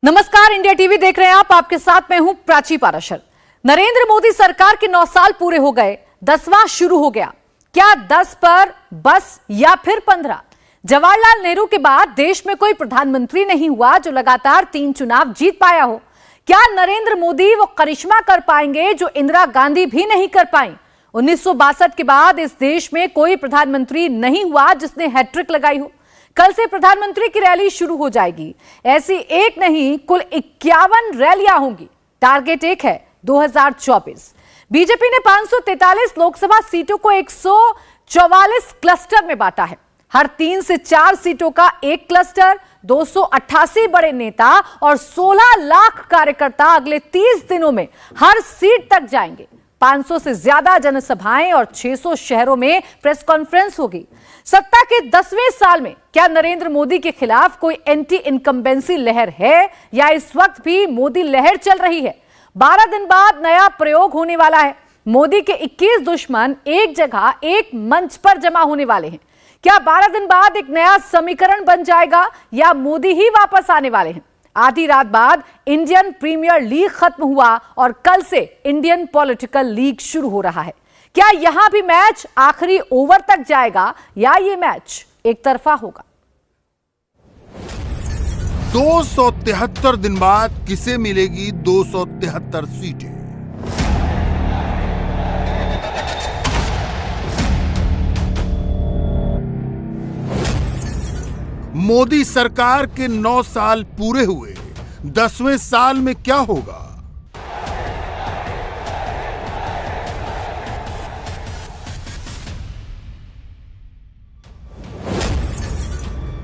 नमस्कार, India TV देख रहे हैं आप। आपके साथ मैं हूं प्राची पाराशर। नरेंद्र मोदी सरकार के 9 साल पूरे हो गए, 10वां शुरू हो गया। क्या 10 पर बस या फिर 15? जवाहरलाल नेहरू के बाद देश में कोई प्रधानमंत्री नहीं हुआ जो लगातार 3 चुनाव जीत पाया हो। क्या नरेंद्र मोदी वो करिश्मा कर पाएंगे जो इंदिरा गांधी भी नहीं कर पाई? 1962 के बाद इस देश में कोई प्रधानमंत्री नहीं हुआ जिसने हैट्रिक लगाई हो। कल से प्रधानमंत्री की रैली शुरू हो जाएगी। ऐसी एक नहीं, कुल 51 रैलियां होंगी। टारगेट एक है 2024। बीजेपी ने 543 लोकसभा सीटों को 144 क्लस्टर में बांटा है। हर 3 से 4 सीटों का एक क्लस्टर, 288 बड़े नेता और 16 लाख कार्यकर्ता अगले 30 दिनों में हर सीट तक जाएंगे। 500 से ज्यादा जनसभाएं और 600 शहरों में प्रेस कॉन्फ्रेंस होगी। सत्ता के 10वें साल में क्या नरेंद्र मोदी के खिलाफ कोई एंटी इनकम्बेंसी लहर है या इस वक्त भी मोदी लहर चल रही है? 12 दिन बाद नया प्रयोग होने वाला है। मोदी के 21 दुश्मन एक जगह, एक मंच पर जमा होने वाले हैं। क्या 12 दिन बाद एक नया समीकरण बन जाएगा या मोदी ही वापस आने वाले हैं? आधी रात बाद इंडियन प्रीमियर लीग खत्म हुआ और कल से इंडियन पॉलिटिकल लीग शुरू हो रहा है। क्या यहां भी मैच आखिरी ओवर तक जाएगा या ये मैच एक तरफा होगा? 273 दिन बाद किसे मिलेगी 273 सीटें? मोदी सरकार के 9 साल पूरे हुए, 10वें साल में क्या होगा?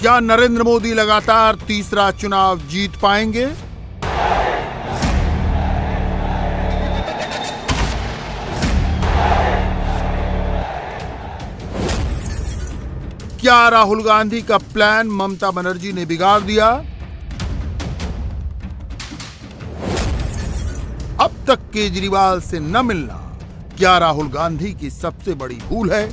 क्या नरेंद्र मोदी लगातार तीसरा चुनाव जीत पाएंगे? क्या राहुल गांधी का प्लान ममता बनर्जी ने बिगाड़ दिया? अब तक केजरीवाल से न मिलना क्या राहुल गांधी की सबसे बड़ी भूल है?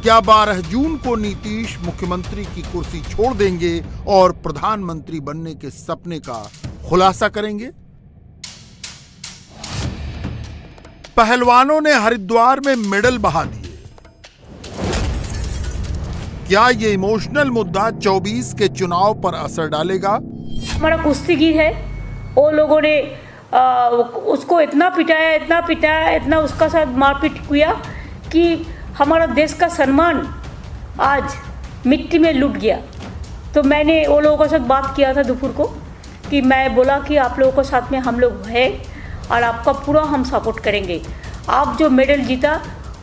क्या 12 जून को नीतीश मुख्यमंत्री की कुर्सी छोड़ देंगे और प्रधानमंत्री बनने के सपने का खुलासा करेंगे? पहलवानों ने हरिद्वार में मेडल बहा दिए। क्या ये इमोशनल मुद्दा 24 के चुनाव पर असर डालेगा? हमारा कुश्तीगीर है, वो लोगों ने उसको इतना पिटाया, इतना उसका साथ मारपीट किया कि हमारा देश का सम्मान आज मिट्टी में लुट गया। तो मैंने वो लोगों के साथ बात किया था दोपहर को कि मैं बोला कि आप लोगों के साथ में हम लोग हैं और आपका पूरा हम सपोर्ट करेंगे। आप जो मेडल जीता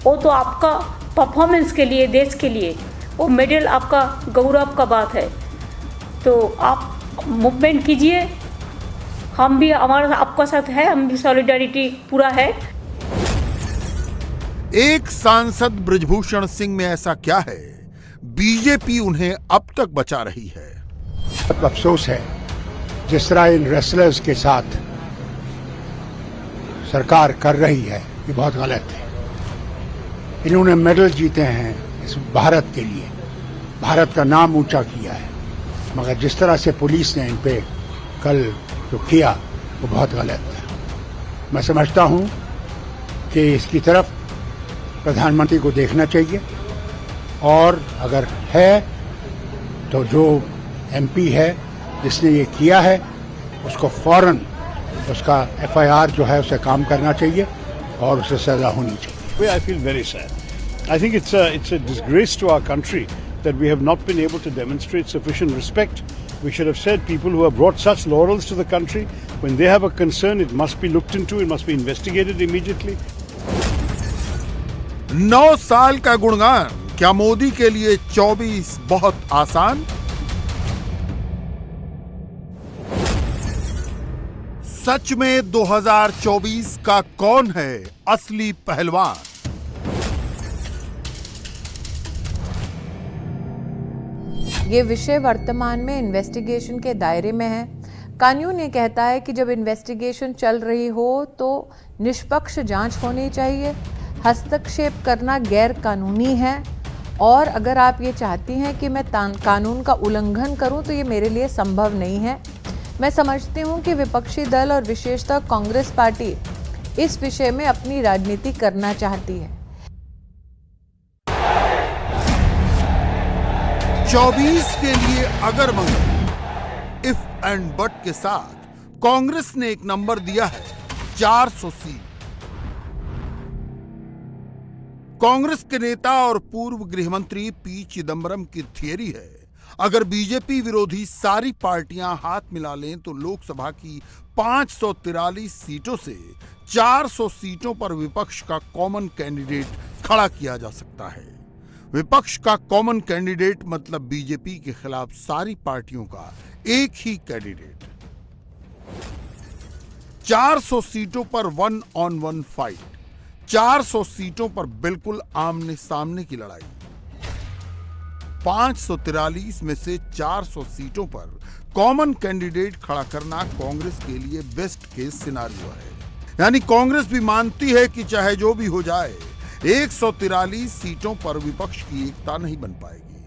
वो तो आपका परफॉर्मेंस के लिए, देश के लिए वो मेडल आपका गौरव का बात है। तो आप मूवमेंट कीजिए, हम भी हमारा आपका साथ है, हम भी सॉलिडारिटी पूरा है। एक सांसद बृजभूषण सिंह में ऐसा क्या है बीजेपी उन्हें अब तक बचा रही है? बहुत अफसोस है जिस तरह इन रेसलर्स के साथ सरकार कर रही है, ये बहुत गलत है। इन्होंने मेडल जीते हैं इस भारत के लिए, भारत का नाम ऊंचा किया है, मगर जिस तरह से पुलिस ने इन पे कल जो किया वो बहुत गलत है। मैं समझता हूं कि इसकी तरफ प्रधानमंत्री को देखना चाहिए और अगर है तो जो एमपी है जिसने ये किया है उसको फौरन उसका एफआईआर जो है उसे काम करना चाहिए और उसे सजा होनी चाहिए। I feel very sad. I think it's a disgrace to our country that we have not been able to demonstrate sufficient respect. We should have said people who have brought such laurels to the country, when they have a concern, it must be looked into, it must be investigated immediately. 9 साल का गुणगान, क्या मोदी के लिए 24 बहुत आसान? सच में 2024 का कौन है असली पहलवान? ये विषय वर्तमान में इन्वेस्टिगेशन के दायरे में है। कानून ये कहता है कि जब इन्वेस्टिगेशन चल रही हो तो निष्पक्ष जांच होनी चाहिए। हस्तक्षेप करना गैर कानूनी है और अगर आप ये चाहती हैं कि मैं कानून का उल्लंघन करूं तो ये मेरे लिए संभव नहीं है। मैं समझती हूं कि विपक्षी दल और विशेषतः कांग्रेस पार्टी इस विषय में अपनी राजनीति करना चाहती है। 24 के लिए अगर मगर इफ एंड बट के साथ कांग्रेस ने एक नंबर दिया है 400 सीट। कांग्रेस के नेता और पूर्व गृह मंत्री पी चिदंबरम की थियरी है, अगर बीजेपी विरोधी सारी पार्टियां हाथ मिला लें तो लोकसभा की 543 सीटों से 400 सीटों पर विपक्ष का कॉमन कैंडिडेट खड़ा किया जा सकता है। विपक्ष का कॉमन कैंडिडेट मतलब बीजेपी के खिलाफ सारी पार्टियों का एक ही कैंडिडेट। 400 सीटों पर 1 on 1 फाइट, 400 सीटों पर बिल्कुल आमने सामने की लड़ाई। 543 में से 400 सीटों पर कॉमन कैंडिडेट खड़ा करना कांग्रेस के लिए बेस्ट केस सिनारियो है। यानी कांग्रेस भी मानती है कि चाहे जो भी हो जाए 143 सीटों पर विपक्ष की एकता नहीं बन पाएगी।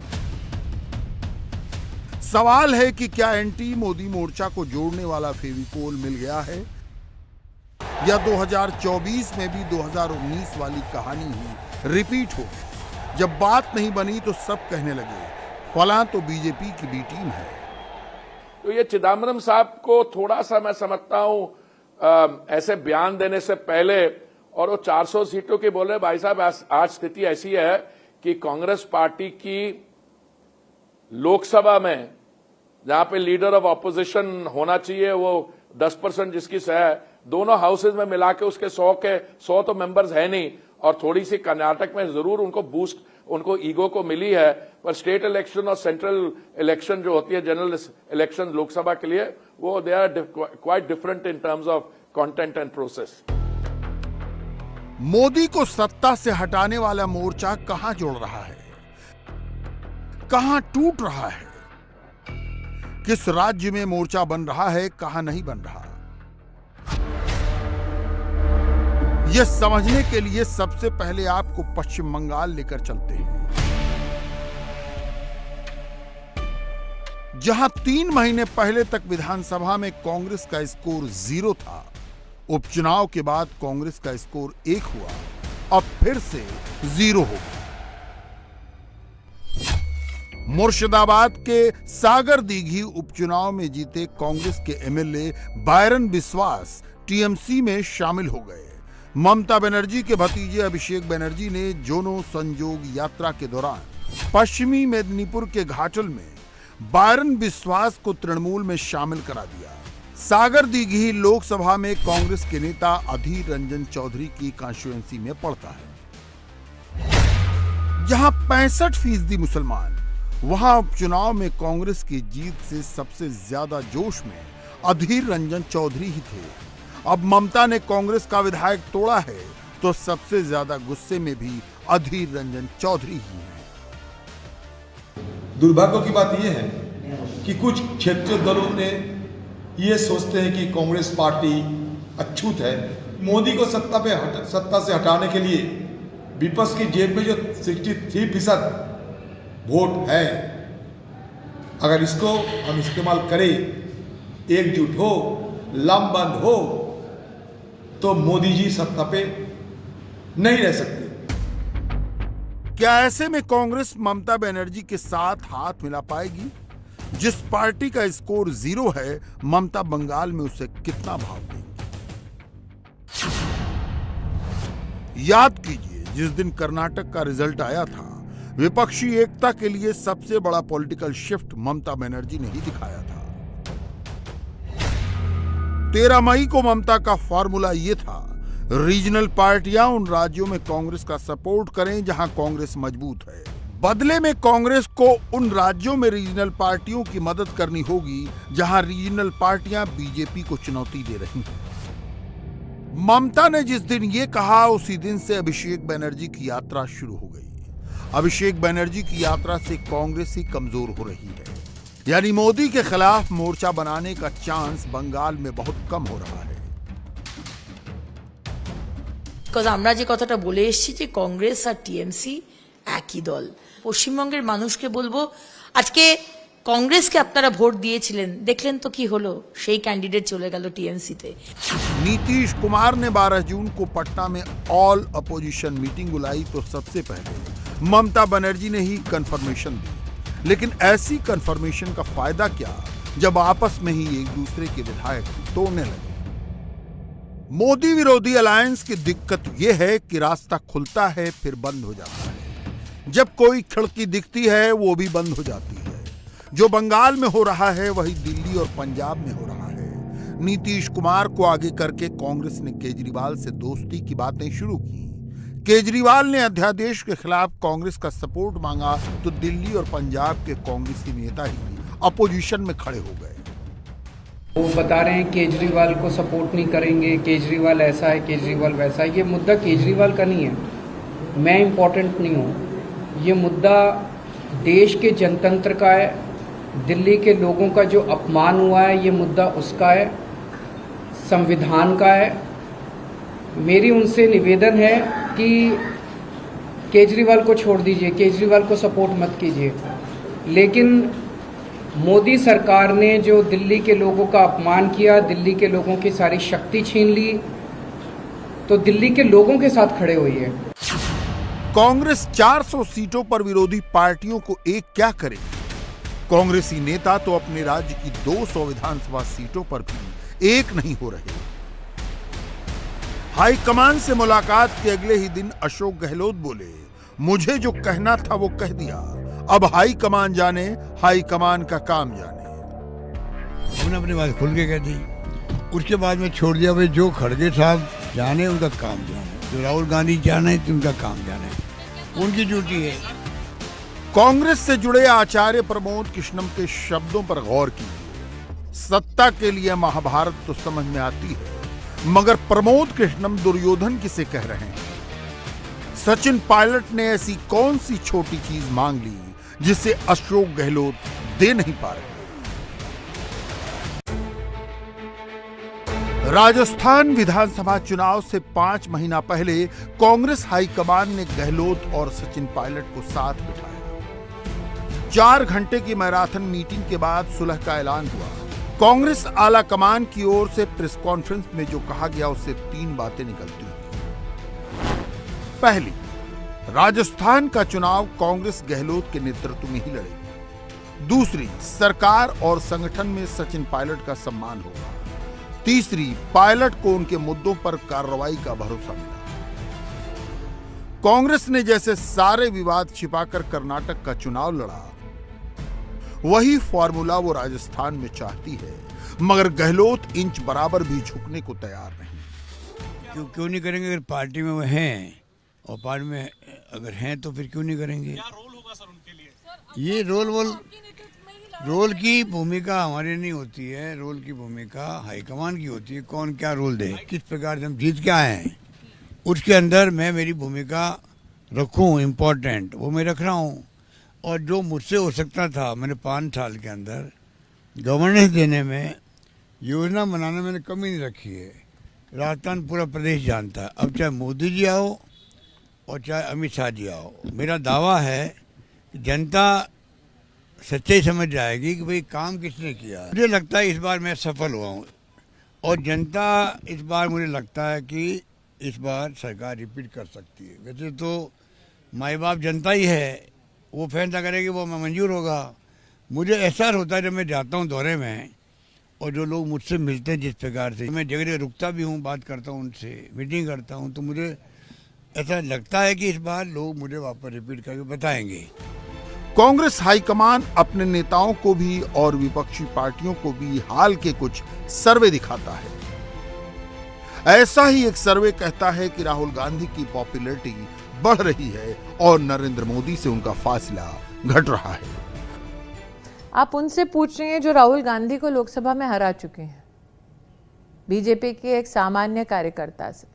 सवाल है कि क्या एंटी मोदी मोर्चा को जोड़ने वाला फेविकोल मिल गया है या 2024 में भी 2019 वाली कहानी ही रिपीट हो। जब बात नहीं बनी तो सब कहने लगे फलां तो बीजेपी की बी टीम है। तो ये चिदंबरम साहब को थोड़ा सा मैं समझता हूं ऐसे बयान देने से पहले, और वो 400 सीटों की बोल रहे भाई साहब, आज स्थिति ऐसी है कि कांग्रेस पार्टी की लोकसभा में जहां पे लीडर ऑफ ऑपोजिशन होना चाहिए वो 10% जिसकी है, दोनों हाउसेज में मिला के उसके 100 तो मेंबर्स है नहीं, और थोड़ी सी कर्नाटक में जरूर उनको बूस्ट, उनको ईगो को मिली है, पर स्टेट इलेक्शन और सेंट्रल इलेक्शन जो होती है जनरल इलेक्शन लोकसभा के लिए, वो they are quite different in terms of content and process. Modi को सत्ता से हटाने वाला मोर्चा कहां जोड़ रहा है, कहां टूट रहा है, किस राज्य में मोर्चा बन रहा है, कहां नहीं बन रहा। यह समझने के लिए सबसे पहले आपको पश्चिम बंगाल लेकर चलते हैं, जहां 3 महीने पहले तक विधानसभा में कांग्रेस का स्कोर 0 था। उपचुनाव के बाद कांग्रेस का स्कोर 1 हुआ, अब फिर से 0 हो गया। मुर्शिदाबाद के सागर दीघी उपचुनाव में जीते कांग्रेस के एमएलए बायरन बिस्वास टीएमसी में शामिल हो गए। ममता बनर्जी के भतीजे अभिषेक बनर्जी ने जोनो संजोग यात्रा के दौरान पश्चिमी मेदिनीपुर के घाटल में बायरन बिस्वास को तृणमूल में शामिल करा दिया। सागर दीघी लोकसभा में कांग्रेस के नेता अधीर रंजन चौधरी की कॉन्स्टिट्यूएंसी में पड़ता है, जहां 65% मुसलमान। वहां उपचुनाव में कांग्रेस की जीत से सबसे ज्यादा जोश में अधीर रंजन चौधरी ही थे। अब ममता ने कांग्रेस का विधायक तोड़ा है तो सबसे ज्यादा गुस्से में भी अधीर रंजन चौधरी ही हैं। दुर्भाग्य की बात यह है कि कुछ क्षेत्रीय दलों ने ये सोचते हैं कि कांग्रेस पार्टी अछूत है। मोदी को सत्ता से हटाने के लिए विपक्ष की जेब में जो 63% वोट है, अगर इसको हम इस्तेमाल करें, एकजुट हो, लामबंद हो, तो मोदी जी सत्ता पे नहीं रह सकते। क्या ऐसे में कांग्रेस ममता बनर्जी के साथ हाथ मिला पाएगी? जिस पार्टी का स्कोर 0 है, ममता बंगाल में उसे कितना भाव देंगी? याद कीजिए, जिस दिन कर्नाटक का रिजल्ट आया था, विपक्षी एकता के लिए सबसे बड़ा पॉलिटिकल शिफ्ट ममता बनर्जी ने ही दिखाया था। 13 मई को ममता का फॉर्मूला यह था, रीजनल पार्टियां उन राज्यों में कांग्रेस का सपोर्ट करें जहां कांग्रेस मजबूत है। बदले में कांग्रेस को उन राज्यों में रीजनल पार्टियों की मदद करनी होगी जहां रीजनल पार्टियां बीजेपी को चुनौती दे रही हैं। ममता ने जिस दिन ये कहा, उसी दिन से अभिषेक बनर्जी की यात्रा शुरू हो गई। अभिषेक बनर्जी की यात्रा से कांग्रेस ही कमजोर हो रही है, यानी मोदी के खिलाफ मोर्चा बनाने का चांस बंगाल में बहुत कम हो रहा है। আমরা যে কথাটা বলে এসেছি যে কংগ্রেস আর টিএমসি একই দল, পশ্চিমবঙ্গের মানুষকে বলবো, আজকে কংগ্রেসকে আপনারা ভোট দিয়েছিলেন, দেখলেন তো কি হলো, সেই ক্যান্ডিডেট চলে গেল টিএমসিতে। नीतीश कुमार ने 12 जून को पटना में ऑल अपोजिशन मीटिंग बुलाई तो सबसे पहले ममता बनर्जी ने ही कंफर्मेशन दी, लेकिन ऐसी कंफर्मेशन का फायदा क्या जब आपस में ही एक दूसरे के विधायक तोड़ने लगे। मोदी विरोधी अलायंस की दिक्कत यह है कि रास्ता खुलता है फिर बंद हो जाता है, जब कोई खिड़की दिखती है वो भी बंद हो जाती है। जो बंगाल में हो रहा है वही दिल्ली और पंजाब में हो रहा है। नीतीश कुमार को आगे करके कांग्रेस ने केजरीवाल से दोस्ती की बातें शुरू की। केजरीवाल ने अध्यादेश के खिलाफ कांग्रेस का सपोर्ट मांगा तो दिल्ली और पंजाब के कांग्रेसी नेता ही अपोजिशन में खड़े हो गए। वो बता रहे हैं केजरीवाल को सपोर्ट नहीं करेंगे, केजरीवाल ऐसा है, केजरीवाल वैसा है। ये मुद्दा केजरीवाल का नहीं है, मैं इम्पोर्टेंट नहीं हूँ। ये मुद्दा देश के जनतंत्र का है, दिल्ली के लोगों का जो अपमान हुआ है ये मुद्दा उसका है, संविधान का है। मेरी उनसे निवेदन है कि केजरीवाल को छोड़ दीजिए, केजरीवाल को सपोर्ट मत कीजिए, लेकिन मोदी सरकार ने जो दिल्ली के लोगों का अपमान किया, दिल्ली के लोगों की सारी शक्ति छीन ली, तो दिल्ली के लोगों के साथ खड़े हुई है। कांग्रेस 400 सीटों पर विरोधी पार्टियों को एक क्या करेगी। कांग्रेसी नेता तो अपने राज्य की 200 विधानसभा सीटों पर भी एक नहीं हो रहे। हाईकमान से मुलाकात के अगले ही दिन अशोक गहलोत बोले, मुझे जो कहना था वो कह दिया, अब हाईकमान जाने, हाईकमान का काम जाने। हमने अपनी बात खुल के कह दी, उसके बाद में छोड़ दिया भाई जो खड़गे साहब जाने उनका काम जाने, जो राहुल गांधी जाने तो उनका काम जाने, उनकी ड्यूटी है। कांग्रेस से जुड़े आचार्य प्रमोद कृष्णम के शब्दों पर गौर कीजिए। सत्ता के लिए महाभारत तो समझ में आती है, मगर प्रमोद कृष्णम दुर्योधन किसे कह रहे हैं। सचिन पायलट ने ऐसी कौन सी छोटी चीज मांग ली जिसे अशोक गहलोत दे नहीं पा रहे। राजस्थान विधानसभा चुनाव से 5 महीना पहले कांग्रेस हाईकमान ने गहलोत और सचिन पायलट को साथ बिठाया। 4 घंटे की मैराथन मीटिंग के बाद सुलह का ऐलान हुआ। कांग्रेस आला कमान की ओर से प्रेस कॉन्फ्रेंस में जो कहा गया उससे 3 बातें निकलती हैं। पहली, राजस्थान का चुनाव कांग्रेस गहलोत के नेतृत्व में ही लड़ेगी। दूसरी, सरकार और संगठन में सचिन पायलट का सम्मान होगा। तीसरी, पायलट को उनके मुद्दों पर कार्रवाई का भरोसा मिला। कांग्रेस ने जैसे सारे विवाद छिपाकर कर्नाटक का चुनाव लड़ा, वही फॉर्मूला वो राजस्थान में चाहती है, मगर गहलोत इंच बराबर भी झुकने को तैयार नहीं। क्यों नहीं करेंगे? अगर पार्टी में वो हैं और पार्टी में अगर हैं तो फिर क्यों नहीं करेंगे? क्या रोल होगा सर उनके लिए? ये रोल की भूमिका हमारी नहीं होती है, रोल की भूमिका हाईकमान की होती है। कौन क्या रोल दे, किस प्रकार से हम जीत के आए हैं, उसके अंदर मैं मेरी भूमिका रखूं, इम्पोर्टेंट वो मैं रख रहा हूं। और जो मुझसे हो सकता था, मैंने 5 साल के अंदर गवर्नेंस देने में, योजना बनाने में मैंने कमी नहीं रखी है। राजस्थान पूरा प्रदेश जानता है। अब चाहे मोदी जी आओ और चाहे अमित शाह जी आओ, मेरा दावा है कि जनता सच्चाई समझ जाएगी कि भाई काम किसने किया। मुझे लगता है इस बार मैं सफल हुआ हूँ और जनता इस बार मुझे लगता है कि इस बार सरकार रिपीट कर सकती है। वैसे तो माई बाप जनता ही है, वो फैसला करेगी, वो मंजूर होगा। मुझे एहसास होता है जब मैं जाता हूँ दौरे में और जो लोग मुझसे मिलते हैं, जिस प्रकार से मैं जगह जगह रुकता भी हूँ, बात करता हूँ उनसे, मीटिंग करता हूँ, तो मुझे ऐसा लगता है कि इस बार लोग मुझे वापस रिपीट करके बताएंगे। कांग्रेस हाईकमान अपने नेताओं को भी और विपक्षी पार्टियों को भी हाल के कुछ सर्वे दिखाता है। ऐसा ही एक सर्वे कहता है कि राहुल गांधी की पॉपुलैरिटी बढ़ रही है और नरेंद्र मोदी से उनका फासला घट रहा है। आप उनसे पूछ रही हैं जो राहुल गांधी को लोकसभा में हरा चुके हैं, बीजेपी के एक सामान्य कार्यकर्ता से।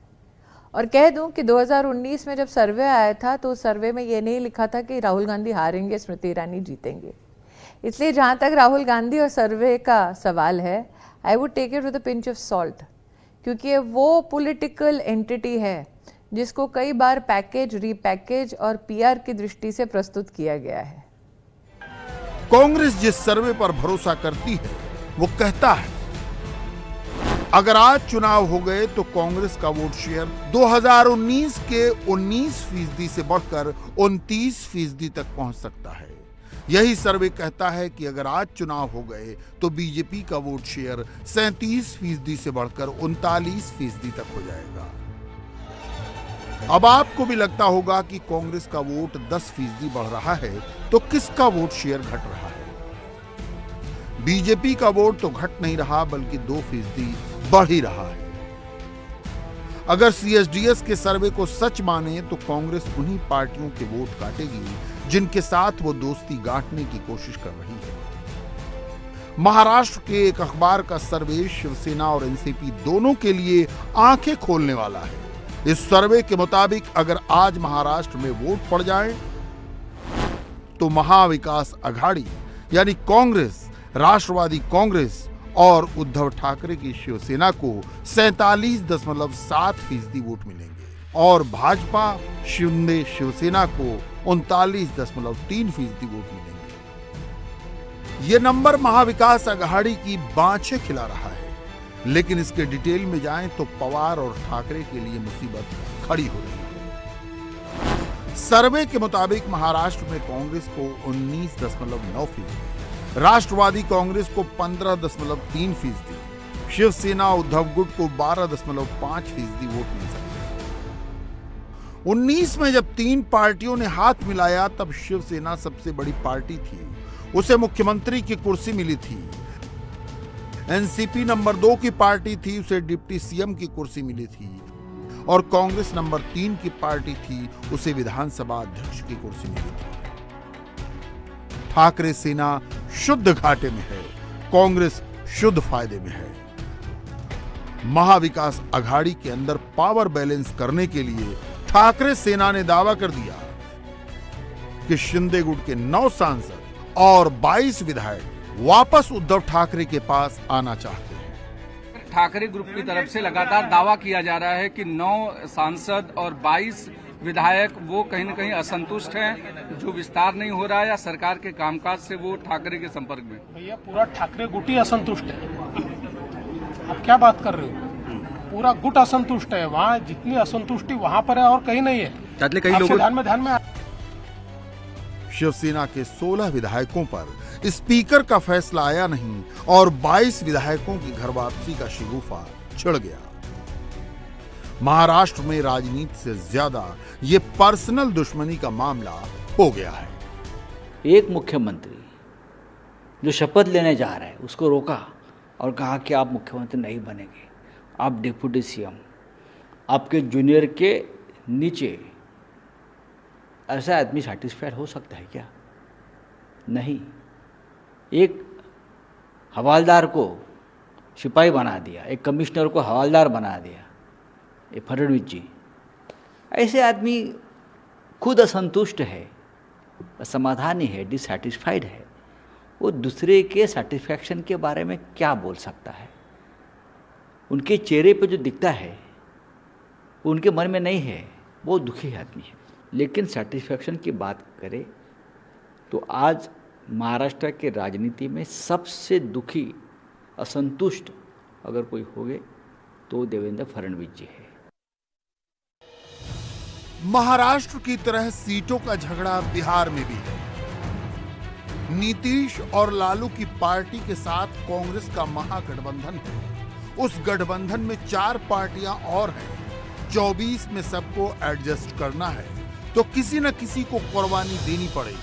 और कह दूं कि 2019 में जब सर्वे आया था तो उस सर्वे में ये नहीं लिखा था कि राहुल गांधी हारेंगे, स्मृति ईरानी जीतेंगे। इसलिए जहां तक राहुल गांधी और सर्वे का सवाल है, I would take it with a pinch of salt, क्योंकि वो पॉलिटिकल एंटिटी है जिसको कई बार पैकेज, रीपैकेज और पीआर की दृष्टि से प्रस्तुत किया गया है। कांग्रेस जिस सर्वे पर भरोसा करती है वो कहता है अगर आज चुनाव हो गए तो कांग्रेस का वोट शेयर 2019 के 19% से बढ़कर 29% तक पहुंच सकता है। यही सर्वे कहता है कि अगर आज चुनाव हो गए तो बीजेपी का वोट शेयर 37% से बढ़कर 39% तक हो जाएगा। अब आपको भी लगता होगा कि कांग्रेस का वोट 10% बढ़ रहा है तो किसका वोट शेयर घट रहा है? बीजेपी का वोट तो घट नहीं रहा बल्कि 2% बढ़ ही रहा है। अगर सीएसडीएस के सर्वे को सच माने तो कांग्रेस उन्हीं पार्टियों के वोट काटेगी जिनके साथ वो दोस्ती गांठने की कोशिश कर रही है। महाराष्ट्र के एक अखबार का सर्वे शिवसेना और एनसीपी दोनों के लिए आंखें खोलने वाला है। इस सर्वे के मुताबिक अगर आज महाराष्ट्र में वोट पड़ जाए तो महाविकास अघाड़ी यानी कांग्रेस, राष्ट्रवादी कांग्रेस और उद्धव ठाकरे की शिवसेना को 47.7% वोट मिलेंगे और भाजपा शिंदे शिवसेना को 39.3% वोट मिलेंगे। ये नंबर महाविकास अघाड़ी की बाँछें खिला रहा है, लेकिन इसके डिटेल में जाएं तो पवार और ठाकरे के लिए मुसीबत खड़ी हो रही है। सर्वे के मुताबिक महाराष्ट्र में कांग्रेस को 19.9%, राष्ट्रवादी कांग्रेस को 15.3%, शिवसेना उद्धव गुट को 12.5% वोट मिल सकते हैं। 19 में जब 3 पार्टियों ने हाथ मिलाया तब शिवसेना सबसे बड़ी पार्टी थी, उसे मुख्यमंत्री की कुर्सी मिली थी। एनसीपी नंबर 2 की पार्टी थी, उसे डिप्टी सीएम की कुर्सी मिली थी और कांग्रेस नंबर 3 की पार्टी थी, उसे विधानसभा अध्यक्ष की कुर्सी मिली थी। ठाकरे सेना शुद्ध घाटे में है, कांग्रेस शुद्ध फायदे में है। महाविकास अघाड़ी के अंदर पावर बैलेंस करने के लिए ठाकरे सेना ने दावा कर दिया कि शिंदे गुट के 9 सांसद और 22 विधायक वापस उद्धव ठाकरे के पास आना चाहते हैं। ठाकरे ग्रुप की तरफ से लगातार दावा किया जा रहा है कि 9 सांसद और 22 विधायक वो कहीं न कहीं असंतुष्ट हैं, जो विस्तार नहीं हो रहा है या सरकार के कामकाज से वो ठाकरे के संपर्क में। भैया पूरा ठाकरे गुट ही असंतुष्ट है। आप क्या बात कर रहे हो? पूरा गुट असंतुष्ट है। वहाँ जितनी असंतुष्टि वहाँ पर है और कहीं नहीं है। कई लोगों ध्यान में शिवसेना के 16 विधायकों पर स्पीकर का फैसला आया नहीं और 22 विधायकों की घर वापसी का शिगुफा छिड़ गया। महाराष्ट्र में राजनीति से ज्यादा ये पर्सनल दुश्मनी का मामला हो गया है। एक मुख्यमंत्री जो शपथ लेने जा रहा है उसको रोका और कहा कि आप मुख्यमंत्री नहीं बनेंगे, आप डिप्टी सीएम, आपके जूनियर के नीचे। ऐसा आदमी सैटिस्फाइड हो सकता है क्या? नहीं। एक हवालदार को सिपाही बना दिया, एक कमिश्नर को हवालदार बना दिया, ये फडणवीस जी। ऐसे आदमी खुद असंतुष्ट है, असमाधानी है, डिससैटिस्फाइड है। वो दूसरे के सेटिस्फैक्शन के बारे में क्या बोल सकता है? उनके चेहरे पे जो दिखता है वो उनके मन में नहीं है, वो दुखी आदमी है। लेकिन सेटिस्फैक्शन की बात करें तो आज महाराष्ट्र के राजनीति में सबसे दुखी, असंतुष्ट अगर कोई हो गए तो देवेंद्र फडणवीस जी है। महाराष्ट्र की तरह सीटों का झगड़ा बिहार में भी है। नीतीश और लालू की पार्टी के साथ कांग्रेस का महागठबंधन है। उस गठबंधन में 4 पार्टियां और हैं। 24 में सबको एडजस्ट करना है तो किसी न किसी को कुर्बानी देनी पड़ेगी।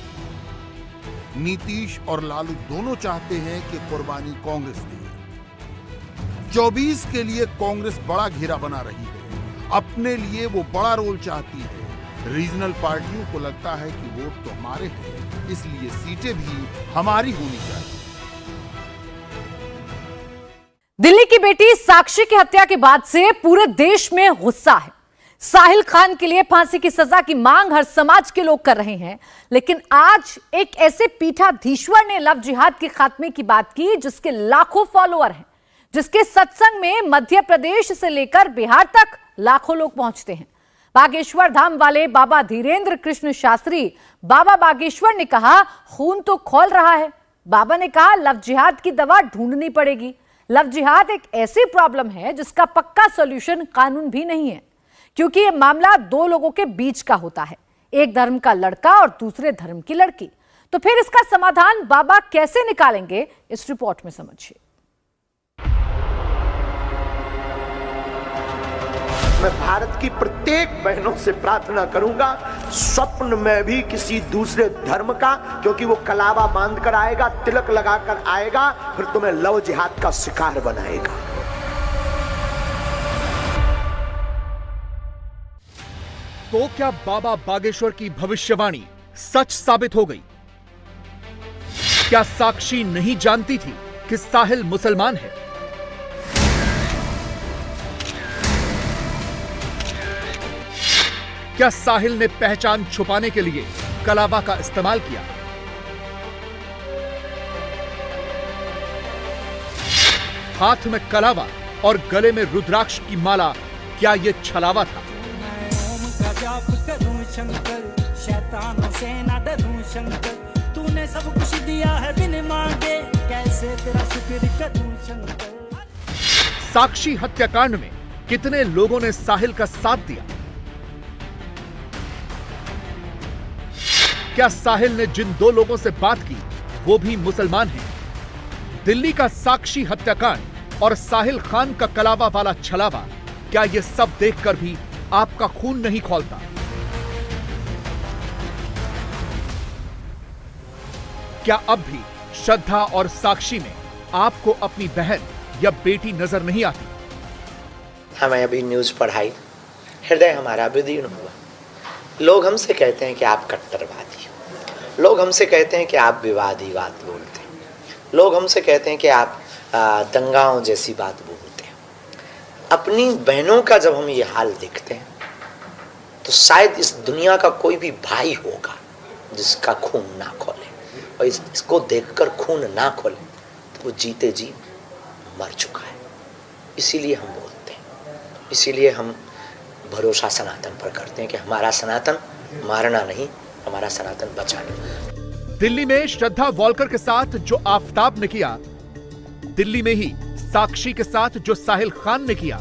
नीतीश और लालू दोनों चाहते हैं कि कुर्बानी कांग्रेस दे। 24 के लिए कांग्रेस बड़ा घेरा बना रही है, अपने लिए वो बड़ा रोल चाहती है। रीजनल पार्टियों को लगता है कि वोट तो हमारे हैं, इसलिए सीटें भी हमारी होनी चाहिए। दिल्ली की बेटी साक्षी की हत्या के बाद से पूरे देश में गुस्सा है। साहिल खान के लिए फांसी की सजा की मांग हर समाज के लोग कर रहे हैं, लेकिन आज एक ऐसे पीठाधीश्वर ने लव जिहाद के खात्मे की बात की जिसके लाखों फॉलोअर हैं, जिसके सत्संग में मध्य प्रदेश से लेकर बिहार तक लाखों लोग पहुंचते हैं। बागेश्वर धाम वाले बाबा धीरेन्द्र कृष्ण शास्त्री बाबा बागेश्वर ने कहा, खून तो खौल रहा है। बाबा ने कहा, लव जिहाद की दवा ढूंढनी पड़ेगी। लव जिहाद एक ऐसी प्रॉब्लम है जिसका पक्का सॉल्यूशन कानून भी नहीं है, क्योंकि यह मामला दो लोगों के बीच का होता है, एक धर्म का लड़का और दूसरे धर्म की लड़की। तो फिर इसका समाधान बाबा कैसे निकालेंगे, इस रिपोर्ट में समझिए। मैं भारत की प्रत्येक बहनों से प्रार्थना करूंगा, स्वप्न में भी किसी दूसरे धर्म का, क्योंकि वो कलावा बांध कर आएगा, तिलक लगाकर आएगा, फिर तुम्हें लव जिहाद का शिकार बनाएगा। तो क्या बाबा बागेश्वर की भविष्यवाणी सच साबित हो गई? क्या साक्षी नहीं जानती थी कि साहिल मुसलमान है? क्या साहिल ने पहचान छुपाने के लिए कलावा का इस्तेमाल किया? हाथ में कलावा और गले में रुद्राक्ष की माला, क्या यह छलावा था? शैतानों से ना डरूं शंकर, तूने सब कुछ दिया है बिन मांगे, कैसे तेरा शुक्र करूं शंकर। साक्षी हत्याकांड में कितने लोगों ने साहिल का साथ दिया? क्या साहिल ने जिन दो लोगों से बात की वो भी मुसलमान हैं? दिल्ली का साक्षी हत्याकांड और साहिल खान का कलावा वाला छलावा, क्या ये सब देखकर भी आपका खून नहीं खौलता? क्या अब भी श्रद्धा और साक्षी में आपको अपनी बहन या बेटी नजर नहीं आती? हमें अभी न्यूज पढ़ाई, हृदय हमारा विदीर्ण हुआ। लोग हमसे कहते हैं कि आप कट्टरवादी हो, लोग हमसे कहते हैं कि आप विवादी बात बोलते हैं, लोग हमसे कहते हैं कि आप दंगाओं जैसी बात बोलते हैं। अपनी बहनों का जब हम ये हाल देखते हैं तो शायद इस दुनिया का कोई भी भाई होगा जिसका खून ना खोले, और इसको देखकर खून ना खोले तो वो जीते जी मर चुका है। इसीलिए हम बोलते हैं, इसीलिए हम भरोसा सनातन पर करते हैं कि हमारा सनातन मारना नहीं, हमारा सनातन बचाना। दिल्ली में श्रद्धा वॉलकर के साथ जो आफताब ने किया, दिल्ली में ही साक्षी के साथ जो साहिल खान ने किया,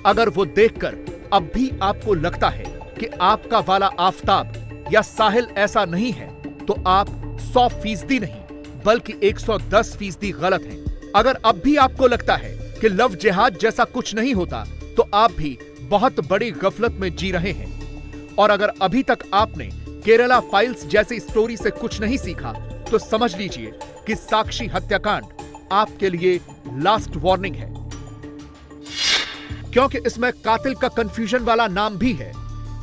अगर वो देखकर अब भी आपको लगता है कि आपका वाला आफताब या साहिल ऐसा नहीं है, तो आप 100% नहीं बल्कि 110% गलत हैं। अगर अब भी आपको लगता है कि लव जिहाद जैसा कुछ नहीं होता, तो आप भी बहुत बड़ी गफलत में जी रहे हैं। और अगर अभी तक आपने केरला फाइल्स जैसी स्टोरी से कुछ नहीं सीखा, तो समझ लीजिए कि साक्षी हत्याकांड आपके लिए लास्ट वार्निंग है, क्योंकि इसमें कातिल का कंफ्यूजन वाला नाम भी है,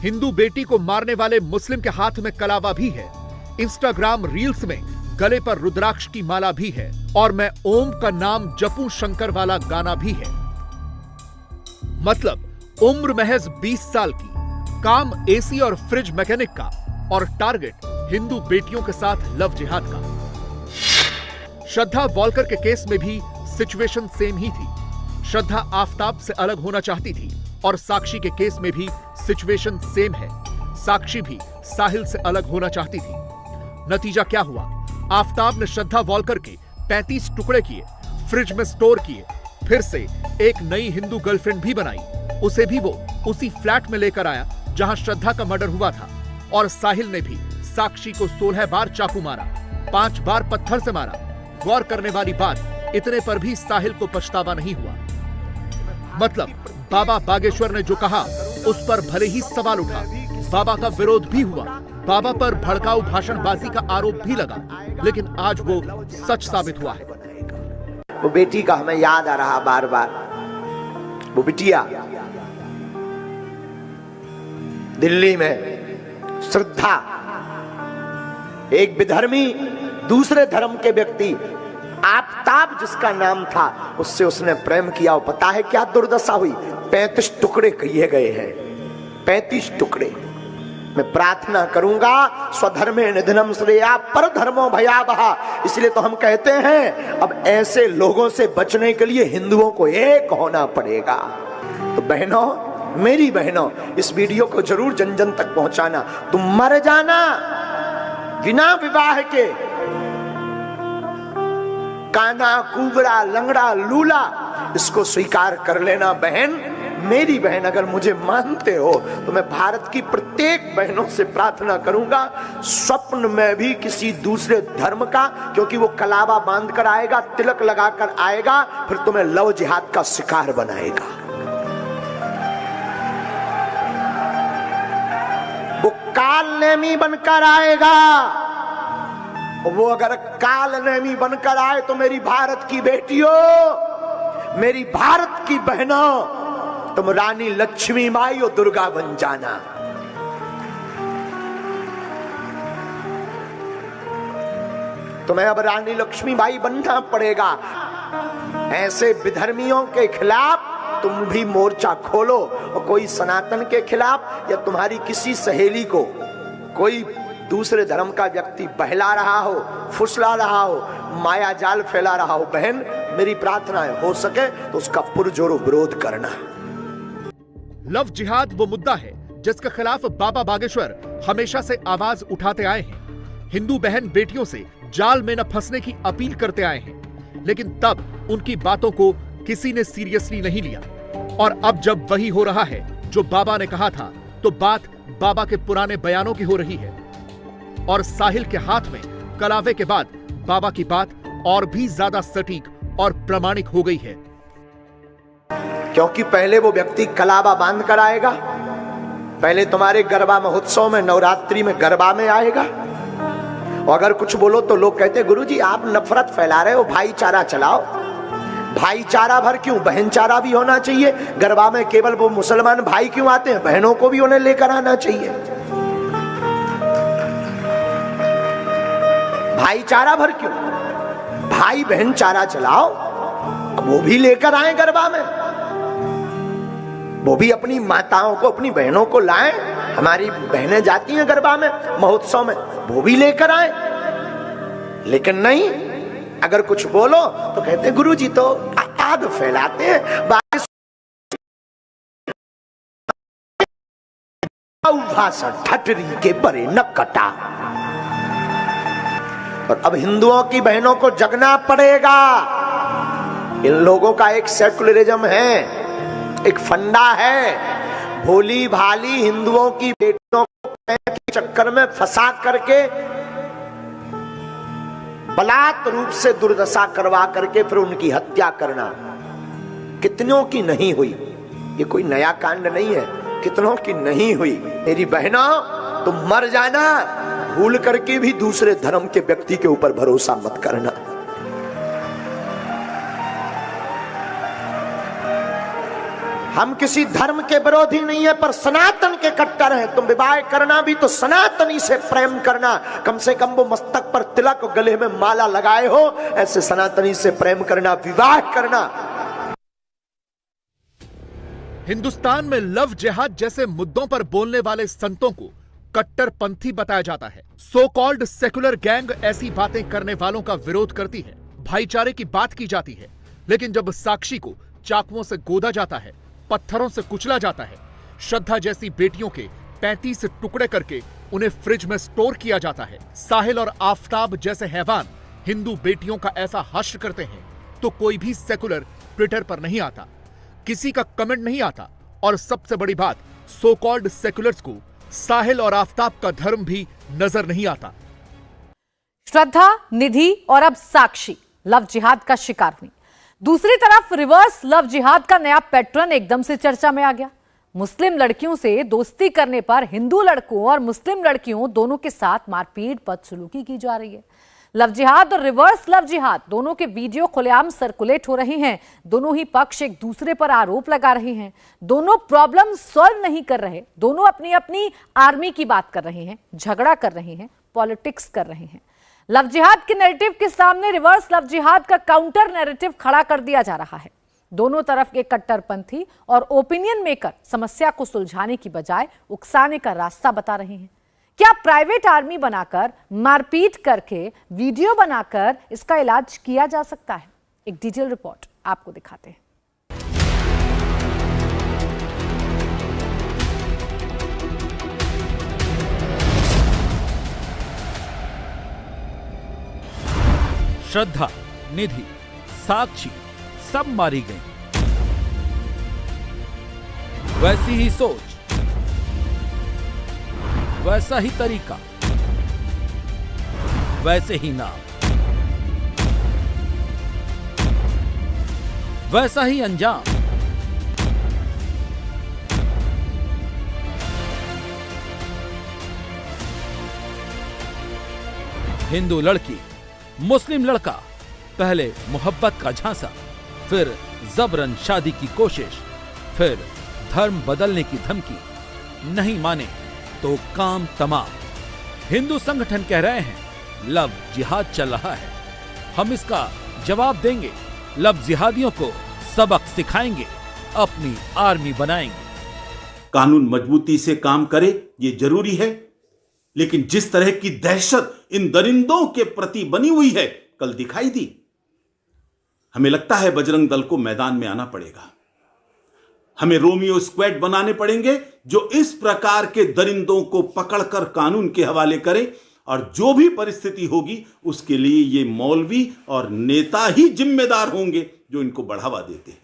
हिंदू बेटी को मारने वाले मुस्लिम के हाथ में कलावा भी है, इंस्टाग्राम रील्स में गले पर रुद्राक्ष की माला भी है, और मैं ओम का नाम जपूं शंकर वाला गाना भी है। मतलब उम्र महज 20 साल की, काम एसी और फ्रिज मैकेनिक का, और टारगेट हिंदू बेटियों के साथ लव जिहाद का। श्रद्धा वॉलकर के केस में भी सिचुएशन सेम ही थी। श्रद्धा आफताब से अलग होना चाहती थी, और साक्षी के केस में भी सिचुएशन सेम है। साक्षी भी साहिल से अलग होना चाहती थी। नतीजा क्या हुआ? आफताब ने श्रद्धा वॉलकर के 35 टुकड़े किए, फ्रिज में स्टोर किए, फिर से एक नई हिंदू गर्लफ्रेंड भी बनाई, उसे भी वो उसी फ्लैट में लेकर आया जहां श्रद्धा का मर्डर हुआ था। और साहिल ने भी साक्षी को 16 बार चाकू मारा, 5 बार पत्थर से मारा। गौर करने वाली बात, इतने पर भी साहिल को पछतावा नहीं हुआ। मतलब बाबा बागेश्वर ने जो कहा उस पर भले ही सवाल उठा, बाबा का विरोध भी हुआ, बाबा पर भड़काऊ भाषणबाजी का आरोप भी लगा, लेकिन आज वो सच साबित हुआ है। वो बेटी का हमें याद आ रहा बार बार, वो बिटिया दिल्ली में श्रद्धा, एक विधर्मी दूसरे धर्म के व्यक्ति आफताब जिसका नाम था, उससे उसने प्रेम किया। और पता है क्या दुर्दशा हुई? 35 टुकड़े किए गए हैं, 35 टुकड़े। मैं प्रार्थना करूंगा, स्वधर्मे निधनम श्रेया पर धर्मो भयावहा। इसलिए तो हम कहते हैं अब ऐसे लोगों से बचने के लिए हिंदुओं को एक होना पड़ेगा। तो बहनों, मेरी बहनों, इस वीडियो को जरूर जन जन तक पहुंचाना। तुम मर जाना बिना विवाह के, काना, कुबड़ा, लंगड़ा, लूला, इसको स्वीकार कर लेना बहन, मेरी बहन। अगर मुझे मानते हो तो मैं भारत की प्रत्येक बहनों से प्रार्थना करूंगा, स्वप्न में भी किसी दूसरे धर्म का, क्योंकि वो कलावा बांध कर आएगा, तिलक लगाकर आएगा, फिर तुम्हें लव जिहाद का शिकार बनाएगा। वो काल नेमी बनकर आएगा। वो अगर काल नेमी बनकर आए तो मेरी भारत की बेटियों, मेरी भारत की बहनों, तुम रानी लक्ष्मीबाई और दुर्गा बन जाना। तुम्हें अब रानी लक्ष्मीबाई बनना पड़ेगा। ऐसे विधर्मियों के खिलाफ तुम भी मोर्चा खोलो, और कोई सनातन के खिलाफ या तुम्हारी किसी सहेली को कोई दूसरे धर्म का व्यक्ति बहला रहा हो, फुसला रहा हो, माया जाल फैला रहा हो, बहन मेरी प्रार्थना है, हो सके तो उसका पुरजोर विरोध करना। लव जिहाद वो मुद्दा है जिसके खिलाफ बाबा बागेश्वर हमेशा से आवाज उठाते आए हैं। हिंदू बहन बेटियों से जाल में न फंसने की अपील करते आए हैं, लेकिन तब उनकी बातों को किसी ने सीरियसली नहीं लिया। और अब जब वही हो रहा है जो बाबा ने कहा था, तो बात बाबा के पुराने बयानों की हो रही है। और साहिल के हाथ में कलावे के बाद बाबा की बात और भी ज्यादा सटीक और प्रामाणिक हो गई है। क्योंकि पहले वो व्यक्ति कलावा बांध कर आएगा, पहले तुम्हारे गरबा महोत्सव में, नवरात्रि में गरबा में आएगा, और अगर कुछ बोलो तो लोग कहते गुरुजी आप नफरत फैला रहे हो, भाईचारा चलाओ। भाईचारा भर क्यों, बहनचारा भी होना चाहिए। गरबा में केवल वो मुसलमान भाई क्यों आते हैं, बहनों को भी उन्हें लेकर आना चाहिए। भाईचारा भर क्यों, भाई बहन चारा चलाओ, वो भी लेकर आए गरबा में, वो भी अपनी माताओं को, अपनी बहनों को लाएं। हमारी बहनें जाती हैं गरबा में, महोत्सव में, वो भी लेकर आए। लेकिन नहीं, अगर कुछ बोलो तो कहते गुरुजी तो आग फैलाते हैं। भाषण ठटरी के परे न कटा। और अब हिंदुओं की बहनों को जगना पड़ेगा। इन लोगों का एक सेकुलरिज्म है, एक फंडा है। भोली भाली हिंदुओं की बेटियों को के चक्कर में फंसा करके बलात् रूप से दुर्दशा करवा करके फिर उनकी हत्या करना कितनों की नहीं हुई। ये कोई नया कांड नहीं है, कितनों की नहीं हुई। मेरी बहनों तुम मर जाना, भूल करके भी दूसरे धर्म के व्यक्ति के ऊपर भरोसा मत करना। हम किसी धर्म के विरोधी नहीं है, पर सनातन के कट्टर हैं। तुम विवाह करना भी तो सनातनी से प्रेम करना, कम से कम वो मस्तक पर तिलक और गले में माला लगाए हो, ऐसे सनातनी से प्रेम करना, विवाह करना। हिंदुस्तान में लव जिहाद जैसे मुद्दों पर बोलने वाले संतों को कट्टरपंथी बताया जाता है। सो कॉल्ड सेकुलर गैंग ऐसी बातें करने वालों का विरोध करती है। भाईचारे की बात की जाती है, लेकिन जब साक्षी को चाकुओं से गोदा जाता है, पत्थरों से कुचला जाता है, श्रद्धा जैसी बेटियों के 35 टुकड़े करके उन्हें फ्रिज में स्टोर किया जाता है, साहिल और आफताब जैसे हैवान हिंदू बेटियों का ऐसा हश्र करते हैं, तो कोई भी सेकुलर ट्विटर पर नहीं आता, किसी का कमेंट नहीं आता। और सबसे बड़ी बात, सो कॉल्ड सेकुलर्स को साहिल और आफताब का धर्म भी नजर नहीं आता। श्रद्धा, निधि और अब साक्षी लव जिहाद का शिकार हुई। दूसरी तरफ रिवर्स लव जिहाद का नया पैटर्न एकदम से चर्चा में आ गया। मुस्लिम लड़कियों से दोस्ती करने पर हिंदू लड़कों और मुस्लिम लड़कियों दोनों के साथ मारपीट, बदसलूकी की जा रही है। लव जिहाद और रिवर्स लव जिहाद दोनों के वीडियो खुलेआम सर्कुलेट हो रहे हैं। दोनों ही पक्ष एक दूसरे पर आरोप लगा रहे हैं। दोनों प्रॉब्लम सॉल्व नहीं कर रहे, दोनों अपनी अपनी आर्मी की बात कर रहे हैं, झगड़ा कर रहे हैं, पॉलिटिक्स कर रहे हैं। लव जिहाद के नैरेटिव के सामने रिवर्स लव जिहाद का काउंटर नैरेटिव खड़ा कर दिया जा रहा है। दोनों तरफ के कट्टरपंथी और ओपिनियन मेकर समस्या को सुलझाने की बजाय उकसाने का रास्ता बता रहे हैं। क्या प्राइवेट आर्मी बनाकर, मारपीट करके, वीडियो बनाकर इसका इलाज किया जा सकता है? एक डिटेल रिपोर्ट आपको दिखाते हैं। श्रद्धा, निधि, साक्षी सब मारी गईं। वैसी ही सोच, वैसा ही तरीका, वैसे ही नाम, वैसा ही अंजाम। हिंदू लड़की, मुस्लिम लड़का, पहले मोहब्बत का झांसा, फिर जबरन शादी की कोशिश, फिर धर्म बदलने की धमकी, नहीं माने तो काम तमाम। हिंदू संगठन कह रहे हैं लव जिहाद चल रहा है, हम इसका जवाब देंगे, लव जिहादियों को सबक सिखाएंगे, अपनी आर्मी बनाएंगे। कानून मजबूती से काम करे ये जरूरी है, लेकिन जिस तरह की दहशत इन दरिंदों के प्रति बनी हुई है कल दिखाई दी। हमें लगता है बजरंग दल को मैदान में आना पड़ेगा। हमें रोमियो स्क्वाड बनाने पड़ेंगे जो इस प्रकार के दरिंदों को पकड़कर कानून के हवाले करें, और जो भी परिस्थिति होगी उसके लिए ये मौलवी और नेता ही जिम्मेदार होंगे जो इनको बढ़ावा देते हैं।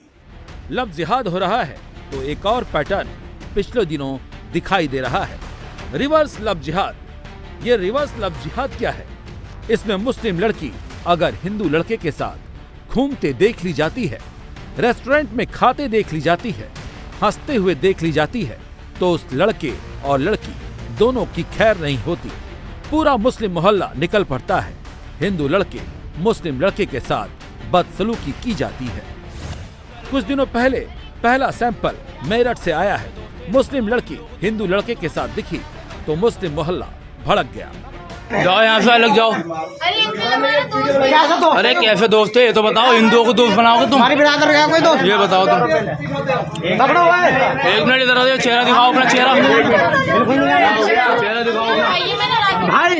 लव जिहाद हो रहा है तो एक और पैटर्न पिछले दिनों दिखाई दे रहा है, रिवर्स लव जिहाद। ये रिवर्स लव जिहाद क्या है? इसमें मुस्लिम लड़की अगर हिंदू लड़के के साथ घूमते देख ली जाती है, रेस्टोरेंट में खाते देख ली जाती है, हंसते हुए देख ली जाती है, तो उस लड़के और लड़की दोनों की खैर नहीं होती। पूरा मुस्लिम मोहल्ला निकल पड़ता है। हिंदू लड़के मुस्लिम लड़के के साथ बदसलूकी की जाती है। कुछ दिनों पहले पहला सैंपल मेरठ से आया है। मुस्लिम लड़की हिंदू लड़के के साथ दिखी तो मुस्लिम मोहल्ला भड़क गया। जाओ यहाँ से अलग जाओ। अरे कैसे दोस्त है ये तो बताओ, हिंदुओं को दोस्त बनाओगे तुम? कोई दोस्त ये बताओ तुम। एक मिनट इधर आओ, चेहरा दिखाओ अपना, चेहरा दिखाओ भाई।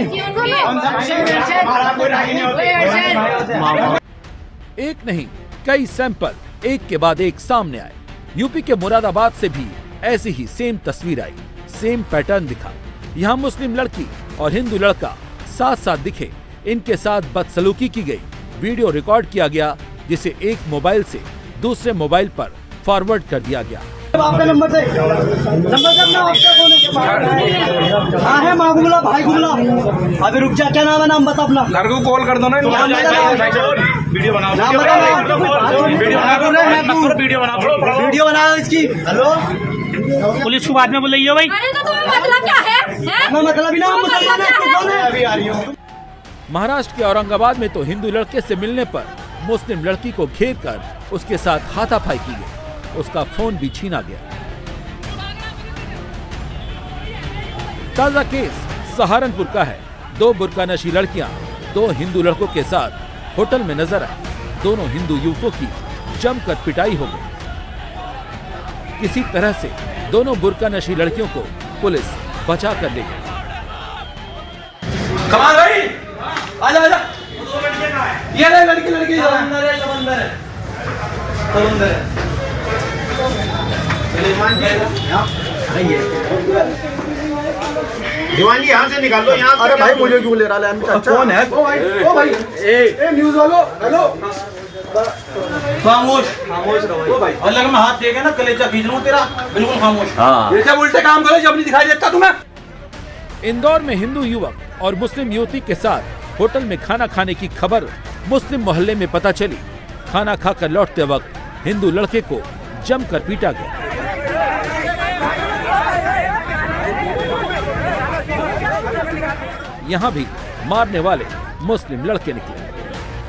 एक नहीं कई सैंपल एक के बाद एक सामने आए। यूपी के मुरादाबाद से भी ऐसी ही सेम तस्वीर आई, सेम पैटर्न दिखा। यहाँ मुस्लिम लड़की और हिंदू लड़का साथ साथ दिखे, इनके साथ बदसलूकी की गई। वीडियो रिकॉर्ड किया गया जिसे एक मोबाइल से दूसरे मोबाइल पर फॉरवर्ड कर दिया गया। आपका नंबर से अपना आपका कौन है? हाँ है माँ गुमला, भाई गुमला। अभी रुक जा, क्या नाम है? नाम बता अपना। घर को कॉल कर दो ना। वीडियो बनाओ, वीडियो बनाओ इसकी। हेलो पुलिस को बाद में बुलाइए भाई। मतलब क्या है? मतलब ही ना मुसलमान है। महाराष्ट्र के औरंगाबाद में तो हिंदू लड़के से मिलने पर मुस्लिम लड़की को घेर कर उसके साथ हाथापाई की गई, उसका फोन भी छीना गया। ताजा केस सहारनपुर का है। 2 बुर्कानशी लड़कियां 2 हिंदू लड़कों के साथ होटल में नजर आई। दोनों हिंदू युवकों की जमकर पिटाई हो गई। किसी तरह से दोनों बुर्कानशी लड़कियों को पुलिस बचा कर ले गई। कमाल भाई, आजा आजा। ये ले लड़की समंदर है, समंदर है। दीवान जी यहाँ से निकालो, यहाँ। अरे भाई मुझे क्यों ले रहा है? कौन है? ओ भाई ए न्यूज़ वालों, हेलो खामोश खामोश रहो भाई। और लगा मैं हाथ देके ना कलेजा खींच लूं तेरा, बिल्कुल खामोश। हाँ। ये सब उल्टे काम करो जब नहीं दिखाई देता तुम्हें। इंदौर में हिंदू युवक और मुस्लिम युवती के साथ होटल में खाना खाने की खबर मुस्लिम मोहल्ले में पता चली। खाना खाकर लौटते वक्त हिंदू लड़के को जमकर पीटा गया। यहाँ भी मारने वाले मुस्लिम लड़के निकले।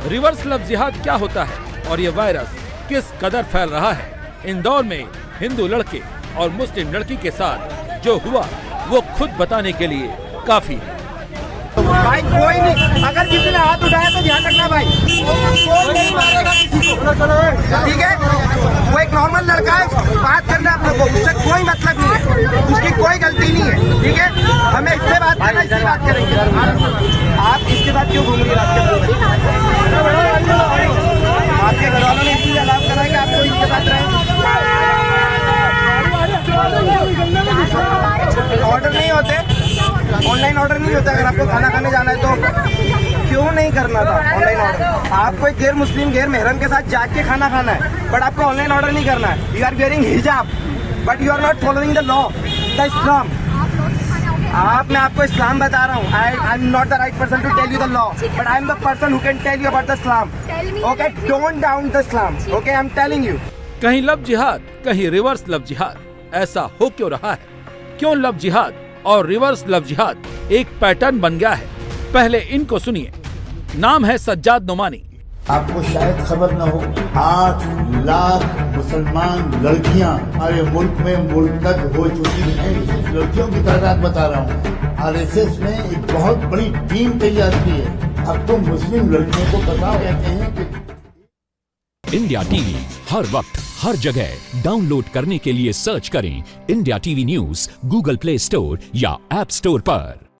रिवर्स लव जिहाद क्या होता है और ये वायरस किस कदर फैल रहा है? इंदौर में हिंदू लड़के और मुस्लिम लड़की के साथ जो हुआ वो खुद बताने के लिए काफी है। भाई कोई नहीं, अगर किसी ने हाथ उठाया तो ध्यान रखना भाई, कोई नहीं मारेगा किसी को, ठीक है? वो एक नॉर्मल लड़का है, बात करना आप लोगों को, उससे कोई मतलब नहीं है, उसकी कोई गलती नहीं है, ठीक है? हमें इससे बात करना, इससे बात करेंगे। आप इसके बाद क्यों घूम रही है? आपके घर वालों ने इसी अलाव करा है कि आपको इसके साथ रहे। ऑर्डर नहीं होते, ऑनलाइन ऑर्डर नहीं होता। अगर आपको खाना खाने जाना है तो क्यों क्यों नहीं करना था ऑनलाइन ऑर्डर? आपको एक गैर मुस्लिम गैर महरम के साथ जाके खाना खाना है, बट आपको ऑनलाइन ऑर्डर नहीं करना है। You are wearing hijab, but you are not following the law, the Islam. मैं आपको इस्लाम बता रहा हूँ। I am not the right person to tell you the law, but I am the person who can tell you about the Islam. Okay, don't down the Islam. Okay, I am telling you. कहीं love जिहाद, कहीं reverse love जिहाद, ऐसा हो क्यों रहा है? क्यों लव जिहाद और रिवर्स लव जिहाद एक पैटर्न बन गया है? पहले इनको सुनिए। नाम है सज्जाद नोमानी। आपको शायद खबर न हो, 8 लाख मुसलमान लड़कियां हमारे मुल्क में मुर्तद हो चुकी हैं। इस लड़कियों की तादाद बता रहा हूँ। आरएसएस ने एक बहुत बड़ी टीम तैयार की है। अब तो मुस्लिम लड़कियों को बताओ, कहते हैं कि इंडिया टीवी हर वक्त हर जगह डाउनलोड करने के लिए सर्च करें India TV news Google play store या ऐप स्टोर पर।